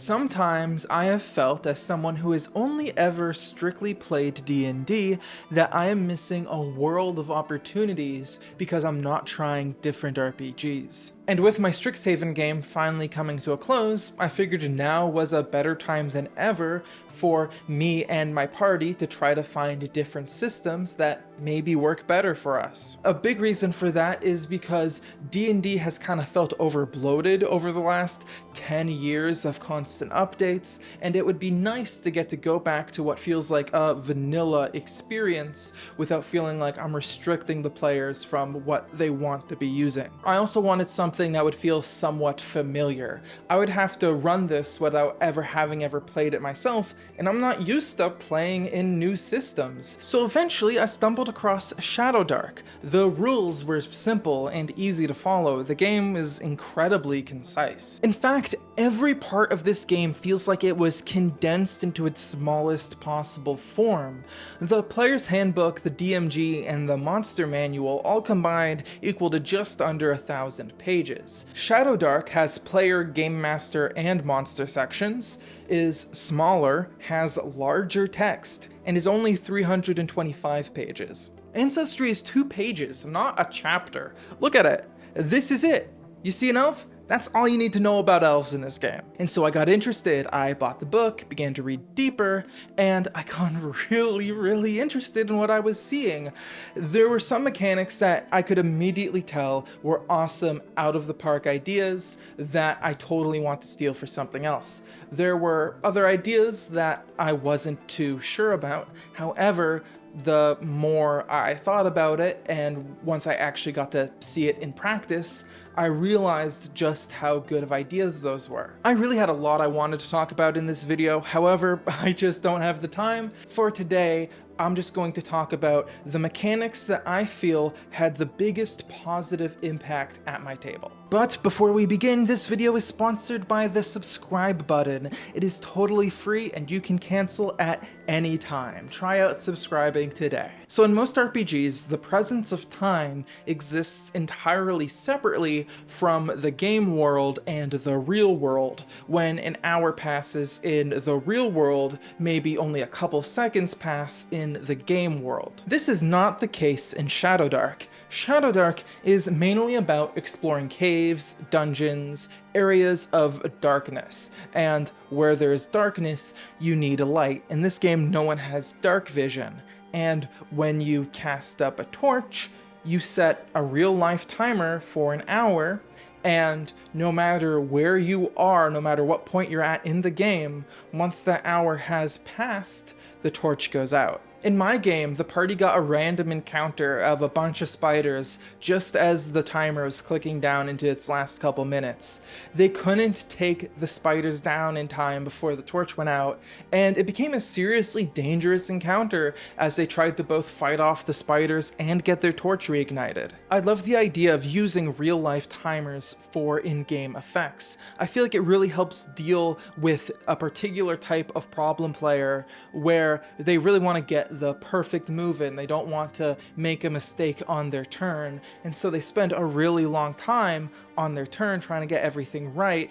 Sometimes I have felt, as someone who has only ever strictly played D&D, that I am missing a world of opportunities because I'm not trying different RPGs. And with my Strixhaven game finally coming to a close, I figured now was a better time than ever for me and my party to try to find different systems that maybe work better for us. A big reason for that is because D&D has kind of felt overbloated over the last 10 years of constant updates, and it would be nice to get to go back to what feels like a vanilla experience without feeling like I'm restricting the players from what they want to be using. I also wanted something that would feel somewhat familiar. I would have to run this without having ever played it myself, and I'm not used to playing in new systems. So eventually I stumbled across ShadowDark. The rules were simple and easy to follow. The game is incredibly concise. In fact, every part of this game feels like it was condensed into its smallest possible form. The player's handbook, the DMG, and the monster manual all combined equal to just under 1,000 pages. ShadowDark has player, game master, and monster sections, is smaller, has larger text, and is only 325 pages. Ancestry is 2 pages, not a chapter. Look at it. This is it. You see an elf? That's all you need to know about elves in this game. And so I got interested. I bought the book, began to read deeper, and I got really interested in what I was seeing. There were some mechanics that I could immediately tell were awesome, out-of-the-park ideas that I totally want to steal for something else. There were other ideas that I wasn't too sure about. However, the more I thought about it, and once I actually got to see it in practice, I realized just how good of ideas those were. I really had a lot I wanted to talk about in this video, however, I just don't have the time. For today, I'm just going to talk about the mechanics that I feel had the biggest positive impact at my table. But before we begin, this video is sponsored by the subscribe button. It is totally free and you can cancel at any time. Try out subscribing today. So in most RPGs, the presence of time exists entirely separately from the game world and the real world. When an hour passes in the real world, maybe only a couple seconds pass in the game world. This is not the case in ShadowDark. ShadowDark is mainly about exploring caves, dungeons, areas of darkness, and where there's darkness, you need a light. In this game, no one has dark vision, and when you cast up a torch, you set a real-life timer for an hour, and no matter where you are, no matter what point you're at in the game, once that hour has passed, the torch goes out. In my game, the party got a random encounter of a bunch of spiders just as the timer was clicking down into its last couple minutes. They couldn't take the spiders down in time before the torch went out, and it became a seriously dangerous encounter as they tried to both fight off the spiders and get their torch reignited. I love the idea of using real-life timers for in-game effects. I feel like it really helps deal with a particular type of problem player where they really want to get the perfect move in. They don't want to make a mistake on their turn, and so they spend a really long time on their turn trying to get everything right,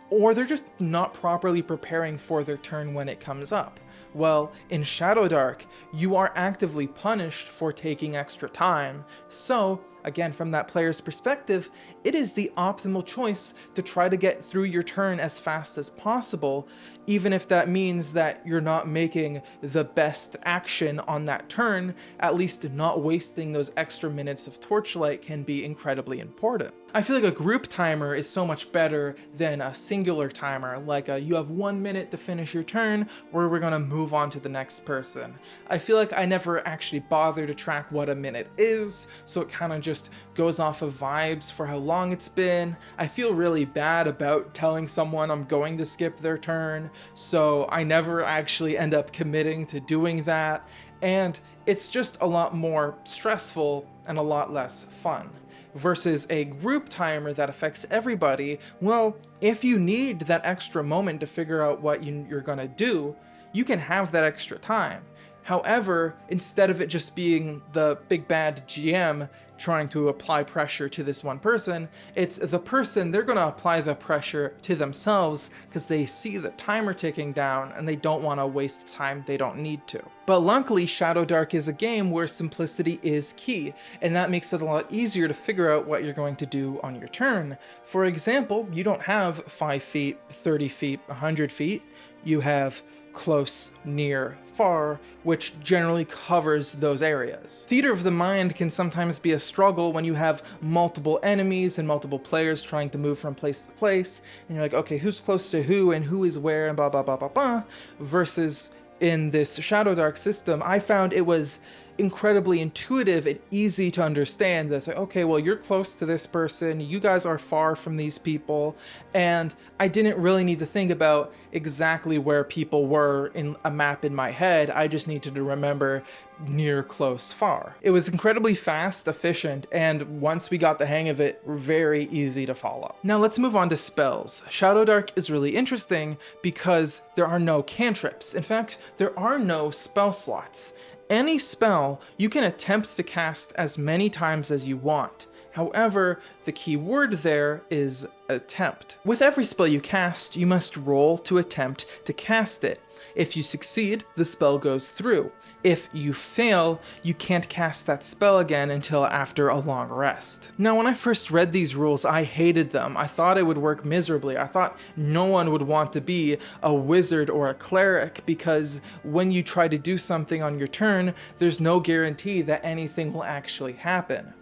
or they're just not properly preparing for their turn when it comes up. Well, in ShadowDark, you are actively punished for taking extra time, so again, from that player's perspective, it is the optimal choice to try to get through your turn as fast as possible, even if that means that you're not making the best action on that turn. At least not wasting those extra minutes of torchlight can be incredibly important. I feel like a group timer is so much better than a singular timer, like you have 1 minute to finish your turn, or we're gonna move on to the next person. I feel like I never actually bother to track what a minute is, so it kind of just goes off of vibes for how long it's been. I feel really bad about telling someone I'm going to skip their turn, so I never actually end up committing to doing that, and it's just a lot more stressful and a lot less fun. Versus a group timer that affects everybody, well, if you need that extra moment to figure out what you're gonna do, you can have that extra time. However, instead of it just being the big bad GM trying to apply pressure to this one person. It's the person, they're going to apply the pressure to themselves because they see the timer ticking down and they don't want to waste time they don't need to. But luckily, ShadowDark is a game where simplicity is key, and that makes it a lot easier to figure out what you're going to do on your turn. For example, you don't have 5 feet, 30 feet, 100 feet. You have close, near, far, which generally covers those areas. Theater of the mind can sometimes be a struggle when you have multiple enemies and multiple players trying to move from place to place, and you're like, okay, who's close to who and who is where and blah blah blah blah blah, versus in this ShadowDark system, I found it was incredibly intuitive and easy to understand. That's like, okay, well, you're close to this person, you guys are far from these people, and I didn't really need to think about exactly where people were in a map in my head. I just needed to remember near, close, far. It was incredibly fast, efficient, and once we got the hang of it, very easy to follow. Now let's move on to spells. ShadowDark is really interesting because there are no cantrips. In fact, there are no spell slots. Any spell you can attempt to cast as many times as you want. However, the key word there is attempt. With every spell you cast, you must roll to attempt to cast it. If you succeed, the spell goes through. If you fail, you can't cast that spell again until after a long rest. Now, when I first read these rules, I hated them. I thought it would work miserably. I thought no one would want to be a wizard or a cleric because when you try to do something on your turn, there's no guarantee that anything will actually happen.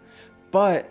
But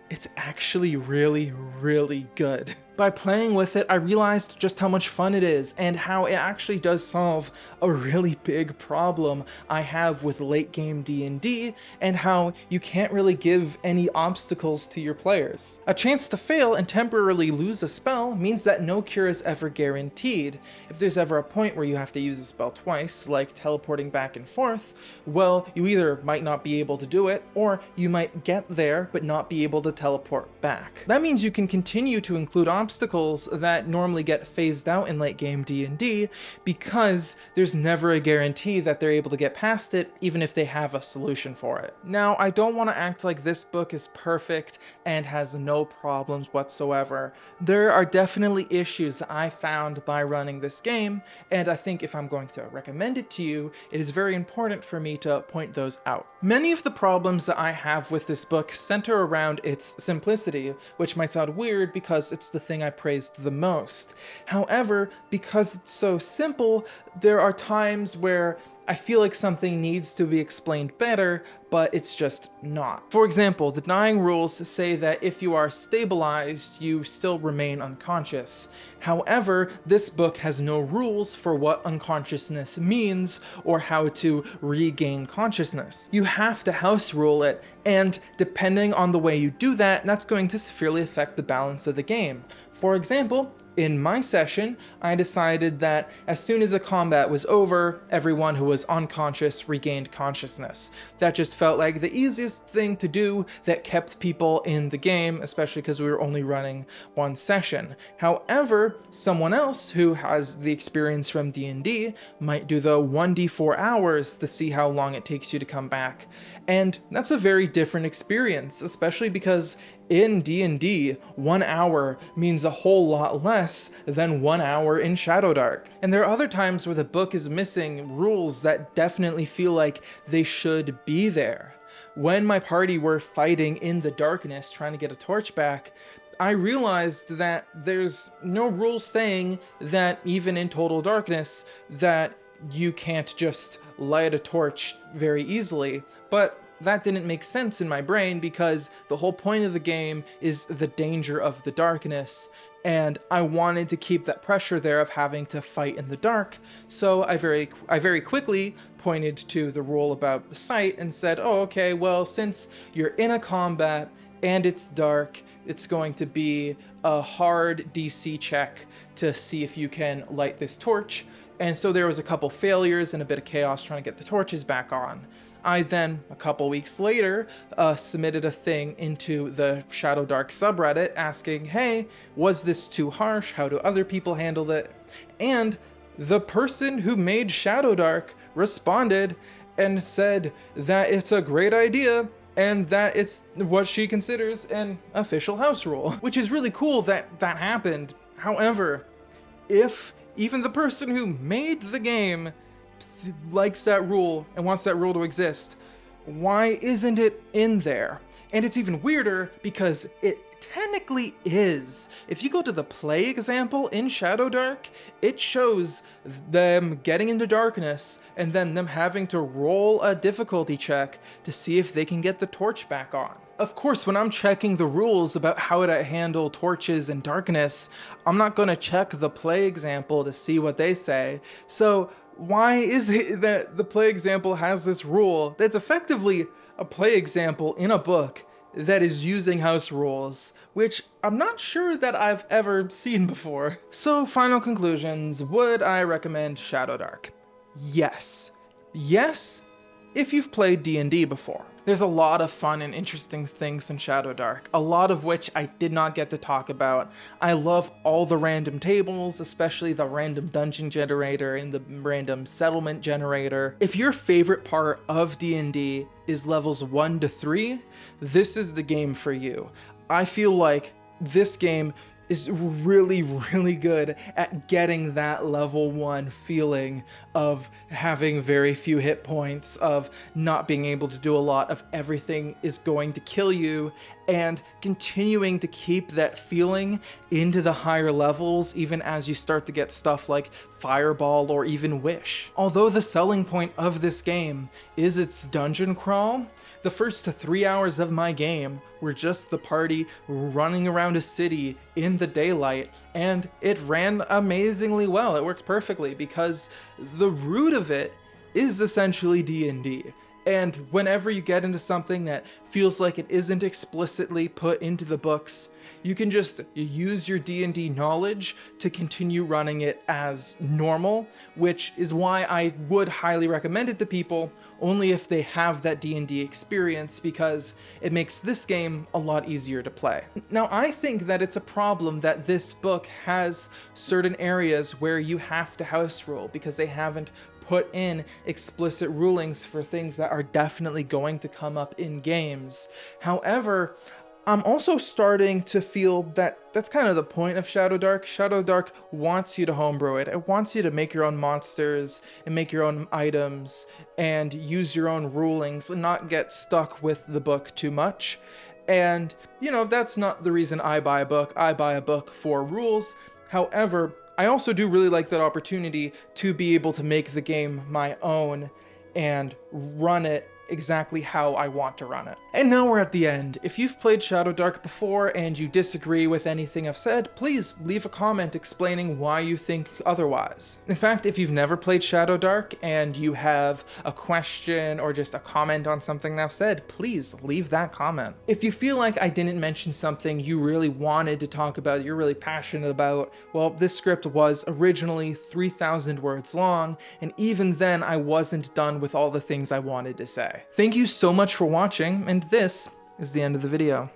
it's actually really, really good. By playing with it, I realized just how much fun it is and how it actually does solve a really big problem I have with late game D&D and how you can't really give any obstacles to your players. A chance to fail and temporarily lose a spell means that no cure is ever guaranteed. If there's ever a point where you have to use a spell twice, like teleporting back and forth, well, you either might not be able to do it or you might get there but not be able to teleport back. That means you can continue to include obstacles that normally get phased out in late game D&D because there's never a guarantee that they're able to get past it even if they have a solution for it. Now, I don't want to act like this book is perfect and has no problems whatsoever. There are definitely issues that I found by running this game, and I think if I'm going to recommend it to you, it is very important for me to point those out. Many of the problems that I have with this book center around its simplicity, which might sound weird because it's the thing I praised the most. However, because it's so simple, there are times where I feel like something needs to be explained better, but it's just not. For example, the dying rules say that if you are stabilized, you still remain unconscious. However, this book has no rules for what unconsciousness means or how to regain consciousness. You have to house rule it, and depending on the way you do that, that's going to severely affect the balance of the game. For example, in my session, I decided that as soon as a combat was over, everyone who was unconscious regained consciousness. That just felt like the easiest thing to do that kept people in the game, especially because we were only running one session. However, someone else who has the experience from D&D might do the 1d4 hours to see how long it takes you to come back. And that's a very different experience, especially because in D&D, 1 hour means a whole lot less than 1 hour in ShadowDark. And there are other times where the book is missing rules that definitely feel like they should be there. When my party were fighting in the darkness trying to get a torch back, I realized that there's no rule saying that even in total darkness that you can't just light a torch very easily, but that didn't make sense in my brain because the whole point of the game is the danger of the darkness, and I wanted to keep that pressure there of having to fight in the dark, so I very quickly pointed to the rule about sight and said, oh, okay, well, since you're in a combat and it's dark, it's going to be a hard DC check to see if you can light this torch. And so there was a couple failures and a bit of chaos trying to get the torches back on. I then, a couple weeks later, submitted a thing into the ShadowDark subreddit asking, hey, was this too harsh? How do other people handle it? And the person who made ShadowDark responded and said that it's a great idea and that it's what she considers an official house rule, which is really cool that that happened. However, if even the person who made the game likes that rule and wants that rule to exist, why isn't it in there? And it's even weirder because it technically is. If you go to the play example in ShadowDark, it shows them getting into darkness and then them having to roll a difficulty check to see if they can get the torch back on. Of course, when I'm checking the rules about how to handle torches in darkness, I'm not going to check the play example to see what they say. So why is it that the play example has this rule that's effectively a play example in a book that is using house rules, which I'm not sure that I've ever seen before? So, final conclusions. Would I recommend ShadowDark? Yes. Yes, if you've played D&D before. There's a lot of fun and interesting things in ShadowDark, a lot of which I did not get to talk about. I love all the random tables, especially the random dungeon generator and the random settlement generator. If your favorite part of D&D is levels 1 to 3, this is the game for you. I feel like this game is really, really good at getting that level 1 feeling of having very few hit points, of not being able to do a lot, of everything is going to kill you, and continuing to keep that feeling into the higher levels even as you start to get stuff like Fireball or even Wish. Although the selling point of this game is its dungeon crawl, the first 3 hours of my game were just the party running around a city in the daylight, and it ran amazingly well. It worked perfectly because the root of it is essentially D&D. And whenever you get into something that feels like it isn't explicitly put into the books, you can just use your D&D knowledge to continue running it as normal, which is why I would highly recommend it to people, only if they have that D&D experience, because it makes this game a lot easier to play. Now, I think that it's a problem that this book has certain areas where you have to house rule because they haven't put in explicit rulings for things that are definitely going to come up in games. However, I'm also starting to feel that that's kind of the point of ShadowDark. ShadowDark wants you to homebrew it. It wants you to make your own monsters and make your own items and use your own rulings and not get stuck with the book too much. And, you know, that's not the reason I buy a book. I buy a book for rules. However, I also do really like that opportunity to be able to make the game my own and run it exactly how I want to run it. And now we're at the end. If you've played ShadowDark before and you disagree with anything I've said, please leave a comment explaining why you think otherwise. In fact, if you've never played ShadowDark and you have a question or just a comment on something I've said, please leave that comment. If you feel like I didn't mention something you really wanted to talk about, you're really passionate about, well, this script was originally 3,000 words long, and even then I wasn't done with all the things I wanted to say. Thank you so much for watching, and this is the end of the video.